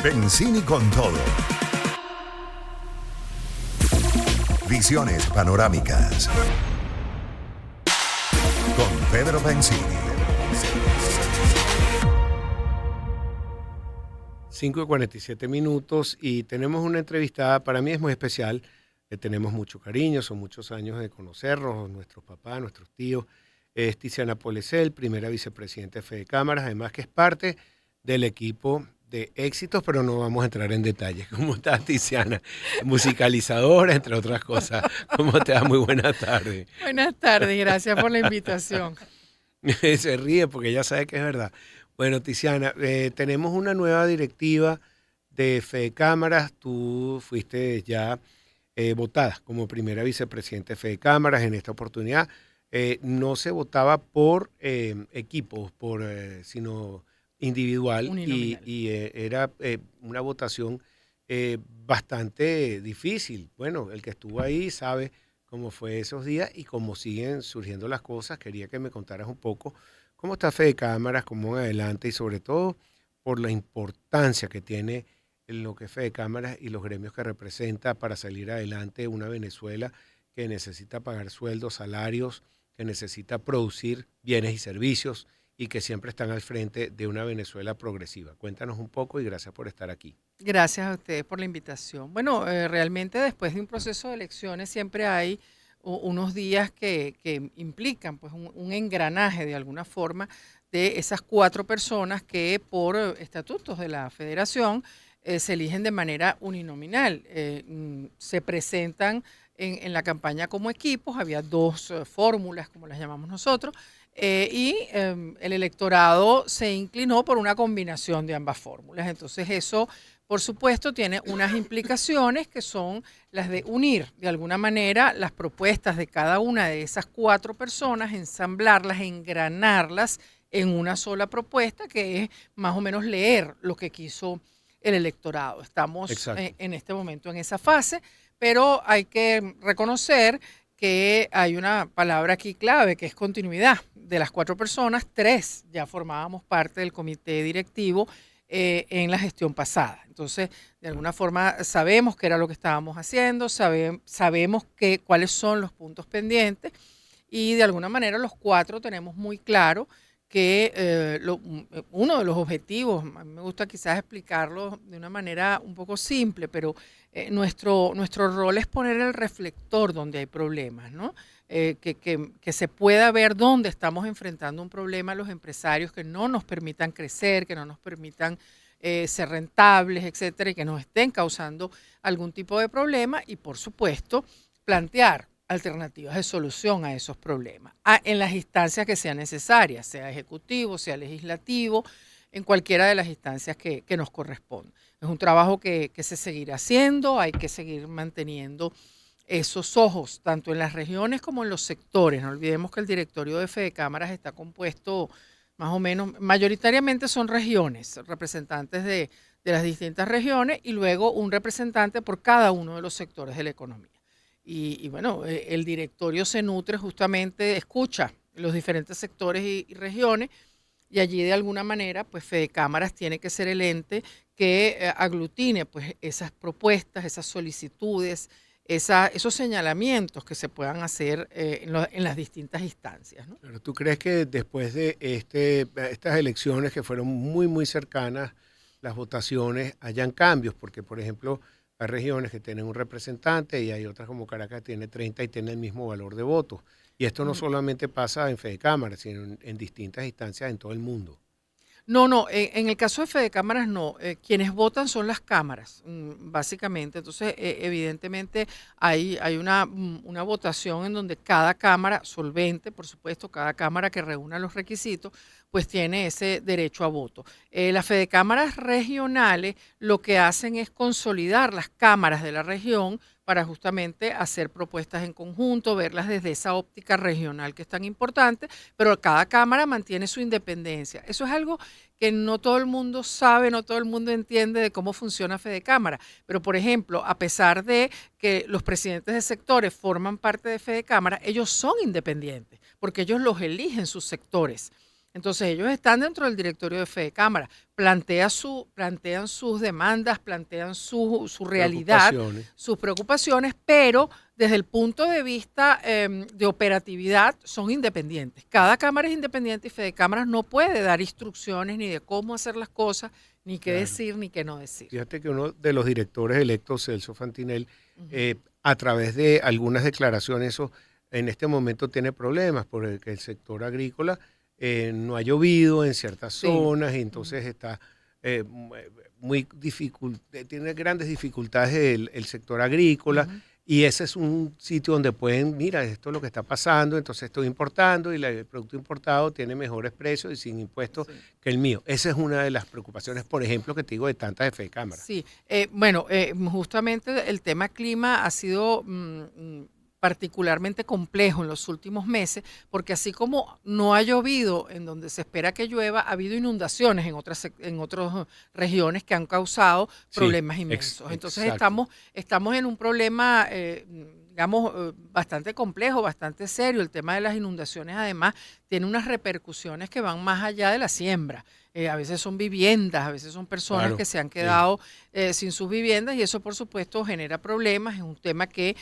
Pensini con todo. Visiones panorámicas. Con Pedro Pensini. 5:47 y tenemos una entrevistada, para mí es muy especial, le tenemos mucho cariño, son muchos años de conocernos, nuestros papás, nuestros tíos. Es Tiziana Polesel, primera vicepresidenta de Fede Cámaras, además que es parte del equipo de éxitos, pero no vamos a entrar en detalles. ¿Cómo estás, Tiziana? Musicalizadora, entre otras cosas. ¿Cómo te va? Muy buenas tardes. Buenas tardes, gracias por la invitación. Se ríe porque ya sabe que es verdad. Bueno, Tiziana, tenemos una nueva directiva de Fede Cámaras. Tú fuiste ya votada como primera vicepresidenta de Fede Cámaras en esta oportunidad. No se votaba por equipos, sino individual Uninominal. y era una votación bastante difícil. Bueno, el que estuvo ahí sabe cómo fue esos días y cómo siguen surgiendo las cosas. Quería que me contaras un poco cómo está Fede Cámaras, cómo en adelante y sobre todo por la importancia que tiene en lo que es Fede Cámaras y los gremios que representa para salir adelante una Venezuela que necesita pagar sueldos, salarios, que necesita producir bienes y servicios y que siempre están al frente de una Venezuela progresiva. Cuéntanos un poco y gracias por estar aquí. Gracias a ustedes por la invitación. Bueno, realmente después de un proceso de elecciones siempre hay unos días que implican pues un engranaje de alguna forma de esas 4 personas que por estatutos de la federación se eligen de manera uninominal. Se presentan en la campaña como equipos, había 2 fórmulas, como las llamamos nosotros, el electorado se inclinó por una combinación de ambas fórmulas. Entonces eso, por supuesto, tiene unas implicaciones que son las de unir de alguna manera las propuestas de cada una de esas 4 personas, ensamblarlas, engranarlas en una sola propuesta, que es más o menos leer lo que quiso el electorado. Estamos en este momento en esa fase, pero hay que reconocer que hay una palabra aquí clave, que es continuidad. De las 4 personas, 3 ya formábamos parte del comité directivo en la gestión pasada. Entonces, de alguna forma sabemos qué era lo que estábamos haciendo, sabemos cuáles son los puntos pendientes y de alguna manera los 4 tenemos muy claro que uno de los objetivos, a mí me gusta quizás explicarlo de una manera un poco simple, pero nuestro rol es poner el reflector donde hay problemas, ¿no? Que se pueda ver dónde estamos enfrentando un problema a los empresarios que no nos permitan crecer, que no nos permitan ser rentables, etcétera, y que nos estén causando algún tipo de problema y, por supuesto, plantear alternativas de solución a esos problemas, en las instancias que sean necesarias, sea ejecutivo, sea legislativo, en cualquiera de las instancias que nos correspondan. Es un trabajo que se seguirá haciendo, hay que seguir manteniendo esos ojos, tanto en las regiones como en los sectores. No olvidemos que el directorio de Fede Cámaras está compuesto más o menos, mayoritariamente son regiones, representantes de las distintas regiones y luego un representante por cada uno de los sectores de la economía. Y bueno, el directorio se nutre justamente, escucha los diferentes sectores y regiones y allí de alguna manera, pues Fede Cámaras tiene que ser el ente que aglutine pues esas propuestas, esas solicitudes, esos señalamientos que se puedan hacer en las distintas instancias, ¿no? Pero ¿tú crees que después de estas elecciones que fueron muy, muy cercanas, las votaciones, hayan cambios? Porque, por ejemplo, hay regiones que tienen un representante y hay otras como Caracas que tiene 30 y tiene el mismo valor de votos. Y esto no solamente pasa en Fede Cámaras, sino en distintas instancias en todo el mundo. No, en el caso de Fede Cámaras no, quienes votan son las cámaras, básicamente. Entonces, evidentemente hay una votación en donde cada cámara solvente, por supuesto, cada cámara que reúna los requisitos, pues tiene ese derecho a voto. Las Fede Cámaras regionales lo que hacen es consolidar las cámaras de la región para justamente hacer propuestas en conjunto, verlas desde esa óptica regional que es tan importante, pero cada cámara mantiene su independencia. Eso es algo que no todo el mundo sabe, no todo el mundo entiende de cómo funciona Fede Cámara. Pero, por ejemplo, a pesar de que los presidentes de sectores forman parte de Fede Cámara, ellos son independientes, porque ellos los eligen sus sectores. Entonces ellos están dentro del directorio de Fedecámara, plantean sus demandas, plantean su realidad, Preocupaciones. sus preocupaciones, pero desde el punto de vista de operatividad son independientes. Cada cámara es independiente y Fedecámaras no puede dar instrucciones ni de cómo hacer las cosas, ni qué Claro. decir, ni qué no decir. Fíjate que uno de los directores electos, Celso Fantinel, Ujú. a través de algunas declaraciones, eso en este momento tiene problemas porque el sector agrícola no ha llovido en ciertas Sí. zonas y Ujú. entonces está tiene grandes dificultades el sector agrícola. Ujú. Y ese es un sitio donde pueden, mira, esto es lo que está pasando, entonces estoy importando y el producto importado tiene mejores precios y sin impuestos Sí. que el mío. Esa es una de las preocupaciones, por ejemplo, que te digo de tantas de Fedecámara. Sí, bueno, justamente el tema clima ha sido particularmente complejo en los últimos meses, porque así como no ha llovido en donde se espera que llueva, ha habido inundaciones en otras regiones que han causado Sí, problemas inmensos. Entonces exacto. estamos en un problema, digamos, bastante complejo, bastante serio. El tema de las inundaciones, además, tiene unas repercusiones que van más allá de la siembra. A veces son viviendas, a veces son personas que Claro, se han sí. quedado sin sus viviendas y eso, por supuesto, genera problemas. Es un tema que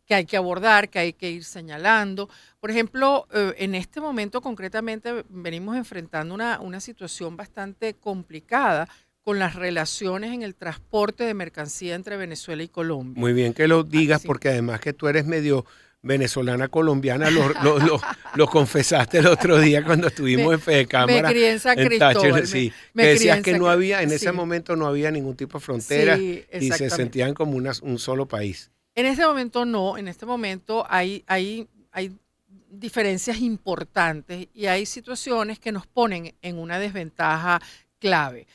hay que abordar, que hay que ir señalando. Por ejemplo, en este momento concretamente venimos enfrentando una situación bastante complicada con las relaciones en el transporte de mercancía entre Venezuela y Colombia. Muy bien que lo Ah, digas, sí. porque además que tú eres medio venezolana colombiana, lo confesaste el otro día cuando Me, estuvimos en me Fedecámara crié en San en Táchira, Cristóbal, sí, que me crié decías en que San no Cristóbal. había, en ese Sí, momento no había ningún tipo de frontera sí, y se exactamente. sentían como un solo país. En este momento no, en este momento hay diferencias importantes y hay situaciones que nos ponen en una desventaja clave.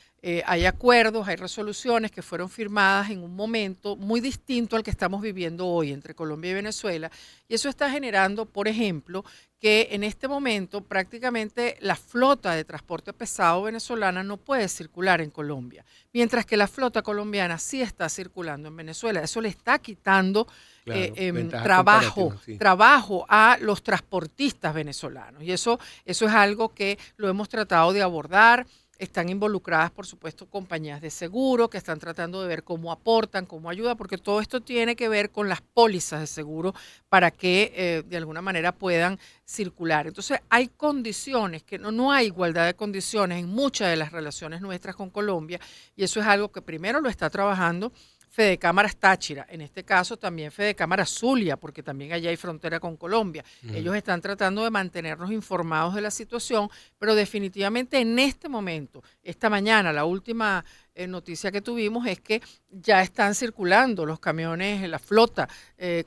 Hay acuerdos, hay resoluciones que fueron firmadas en un momento muy distinto al que estamos viviendo hoy entre Colombia y Venezuela y eso está generando, por ejemplo, que en este momento prácticamente la flota de transporte pesado venezolana no puede circular en Colombia, mientras que la flota colombiana sí está circulando en Venezuela. Eso le está quitando Claro, ventaja trabajo, comparativa, sí. trabajo a los transportistas venezolanos. Y eso es algo que lo hemos tratado de abordar. Están involucradas, por supuesto, compañías de seguro que están tratando de ver cómo aportan, cómo ayudan, porque todo esto tiene que ver con las pólizas de seguro para que de alguna manera puedan circular. Entonces, hay condiciones que no hay igualdad de condiciones en muchas de las relaciones nuestras con Colombia y eso es algo que primero lo está trabajando Fedecámaras Táchira, en este caso también Fedecámaras Zulia, porque también allá hay frontera con Colombia. Ujú. Ellos están tratando de mantenernos informados de la situación, pero definitivamente en este momento, esta mañana, la última noticia que tuvimos es que ya están circulando los camiones, la flota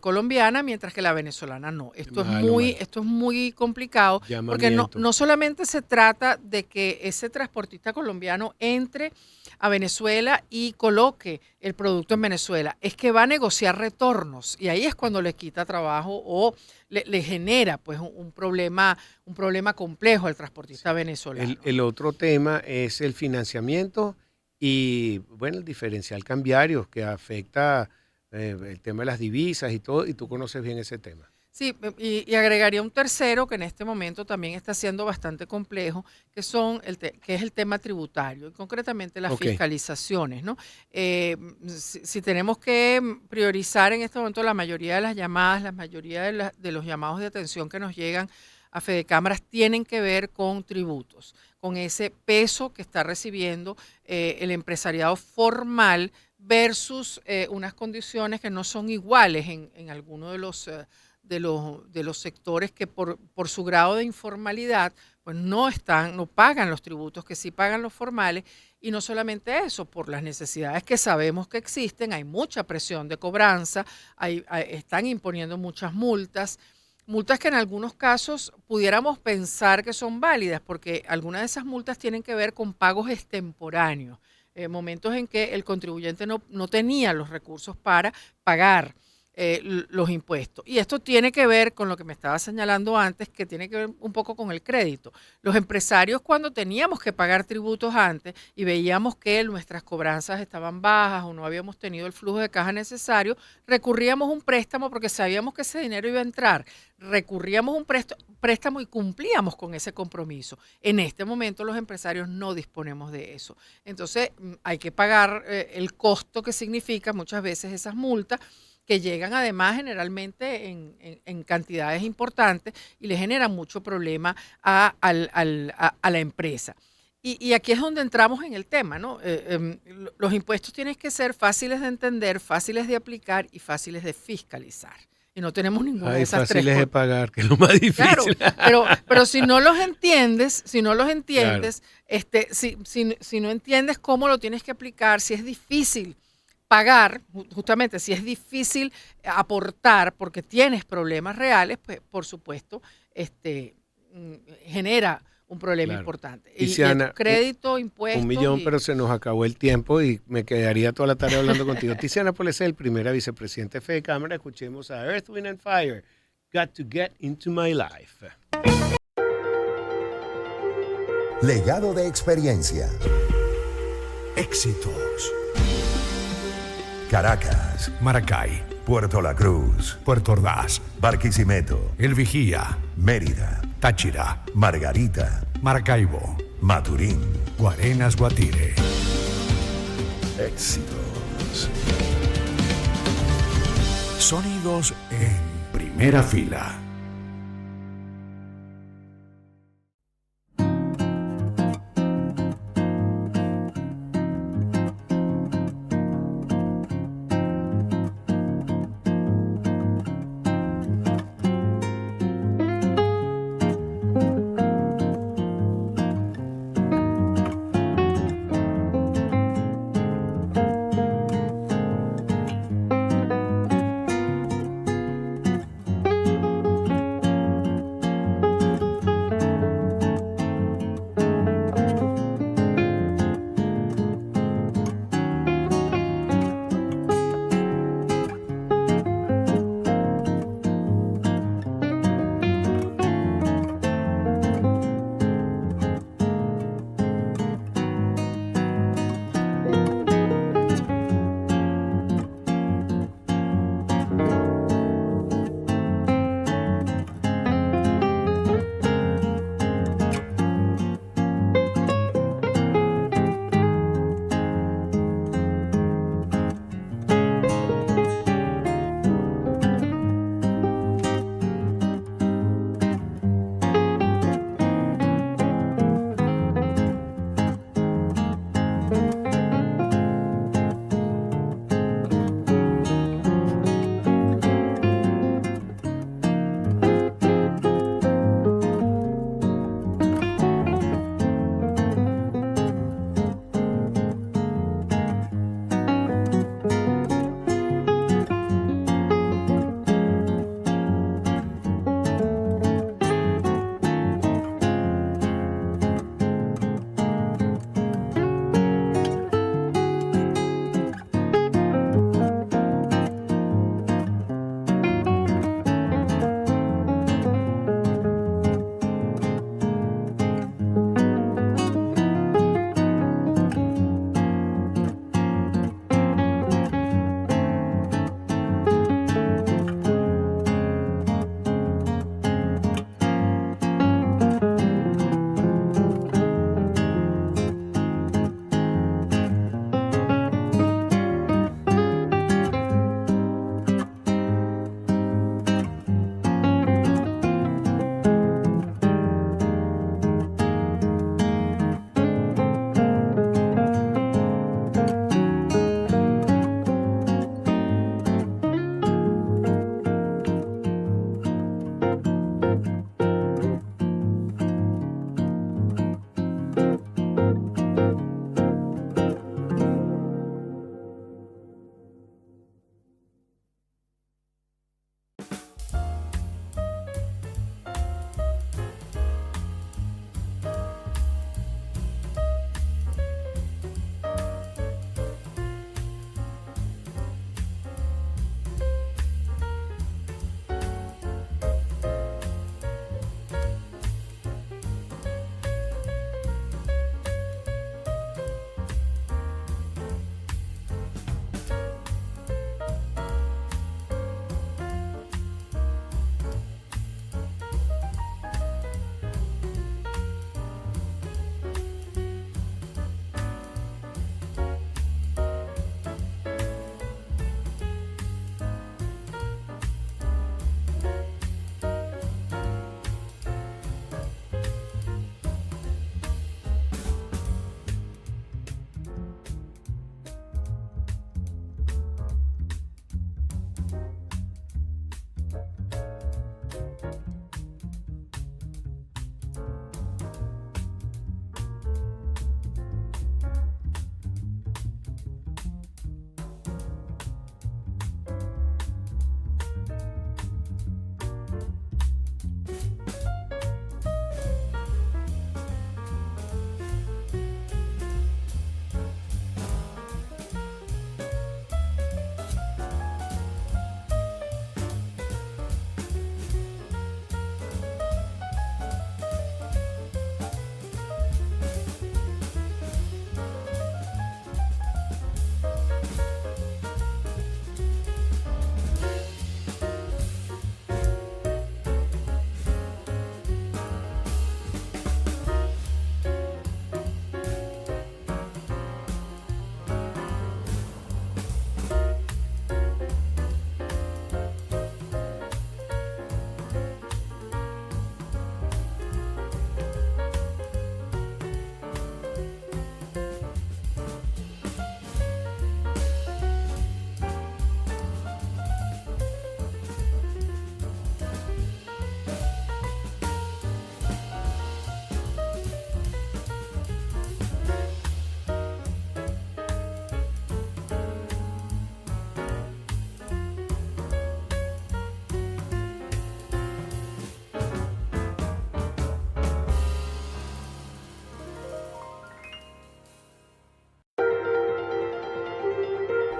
colombiana, mientras que la venezolana no. Malo, malo. Esto es muy complicado, porque Llamamiento. no solamente se trata de que ese transportista colombiano entre a Venezuela y coloque el producto en Venezuela, es que va a negociar retornos y ahí es cuando le quita trabajo o le genera pues un problema complejo al transportista venezolano, El ¿no? otro tema es el financiamiento y, bueno, el diferencial cambiario que afecta el tema de las divisas y todo, y tú conoces bien ese tema. Sí, y agregaría un tercero que en este momento también está siendo bastante complejo, que es el tema tributario, y concretamente las Ok. fiscalizaciones, ¿no? Si tenemos que priorizar en este momento la mayoría de las llamadas, la mayoría de los llamados de atención que nos llegan a Fedecámaras tienen que ver con tributos, con ese peso que está recibiendo el empresariado formal versus unas condiciones que no son iguales en algunos de los sectores que por su grado de informalidad pues no pagan los tributos que sí pagan los formales y no solamente eso, por las necesidades que sabemos que existen, hay mucha presión de cobranza, están imponiendo muchas multas que en algunos casos pudiéramos pensar que son válidas porque algunas de esas multas tienen que ver con pagos extemporáneos, momentos en que el contribuyente no tenía los recursos para pagar los impuestos. Y esto tiene que ver con lo que me estaba señalando antes, que tiene que ver un poco con el crédito. Los empresarios, cuando teníamos que pagar tributos antes y veíamos que nuestras cobranzas estaban bajas o no habíamos tenido el flujo de caja necesario, recurríamos a un préstamo porque sabíamos que ese dinero iba a entrar. Recurríamos a un préstamo y cumplíamos con ese compromiso. En este momento los empresarios no disponemos de eso. Entonces hay que pagar el costo que significa muchas veces esas multas, que llegan además generalmente en cantidades importantes y le generan mucho problema a la empresa. Y aquí es donde entramos en el tema, ¿no? Los impuestos tienen que ser fáciles de entender, fáciles de aplicar y fáciles de fiscalizar. Y no tenemos ninguna de esas tres fáciles de cosas. pagar, que es lo más difícil. Claro, pero si no los entiendes, Claro. si no entiendes cómo lo tienes que aplicar, si es difícil pagar, justamente si es difícil aportar porque tienes problemas reales, pues por supuesto genera un problema Claro. importante. Tiziana, Crédito, impuestos. 1 millón, pero se nos acabó el tiempo y me quedaría toda la tarde hablando contigo. Tiziana Polesel, primera vicepresidenta de Fede Cámara. Escuchemos a Earth, Wind and Fire. Got to get into my life. Legado de experiencia. Éxitos. Caracas, Maracay, Puerto La Cruz, Puerto Ordaz, Barquisimeto, El Vigía, Mérida, Táchira, Margarita, Maracaibo, Maturín. Guarenas, Guatire. Éxitos. Sonidos en primera fila.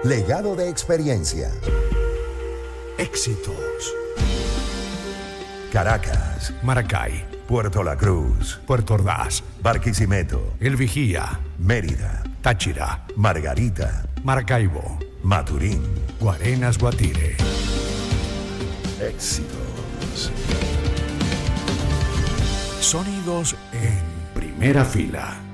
Legado de experiencia. Éxitos. Caracas, Maracay, Puerto La Cruz, Puerto Ordaz, Barquisimeto, El Vigía, Mérida, Táchira, Margarita, Maracaibo, Maturín. Guarenas Guatire. Éxitos. Sonidos en primera fila.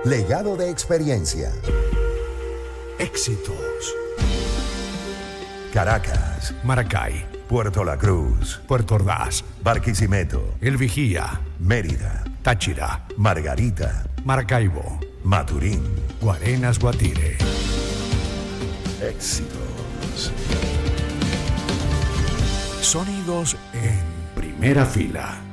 Legado de experiencia. Éxitos. Caracas, Maracay, Puerto La Cruz, Puerto Ordaz, Barquisimeto, El Vigía, Mérida, Táchira, Margarita, Maracaibo, Maturín. Guarenas Guatire. Éxitos. Sonidos en primera fila.